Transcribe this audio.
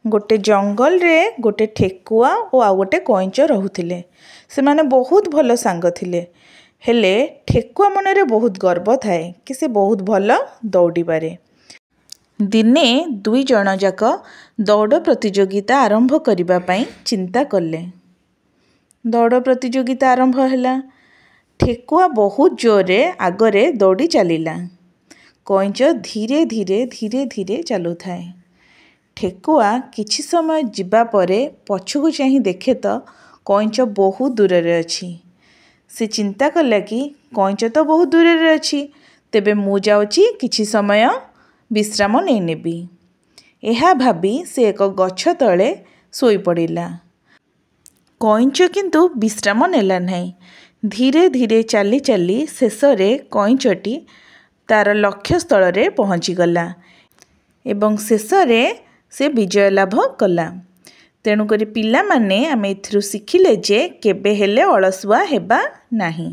गोटे जंगल रे गोटे ठेकुआ और आउ गोटे कईंच रहुथिले। सेमाने बहुत भल सांग थिले। हेले ठेकुआ मनरे बहुत गर्व थाए कि से बहुत भल दौड़ी पारे। दिने दुई जन जाक दौड़ प्रतियोगिता आरंभ करिबा पई चिंता कले। दौड़ प्रतियोगिता आरंभ हैला। ठेकुआ बहुत जोरे आगरे दौड़ी चलिला। कईंच धीरे धीरे धीरे धीरे चलु थाए। ठेकुआ किछि समय जिबा परे पछकु चाहि देखे तो कईंच बहुत दूर रे अछि। से चिंता कला कि कईंच तो बहुत दूर रे अछि, तेबे मु जाउची किछि समय विश्राम नै नेबी। एहा भाबी से एक गछ तळे सोई पड़िला। कईंच किंतु विश्राम नेला नहीं। धीरे धीरे चली चली शेषरे कईंचटी तार लक्ष्य स्थल रे पहुँची गला एवं शेषरे से विजय लाभ कला। तेणुकरी पिला माने आमे एथिरु शिखिले जे केबे हेले अलसुआ हेबा नाही।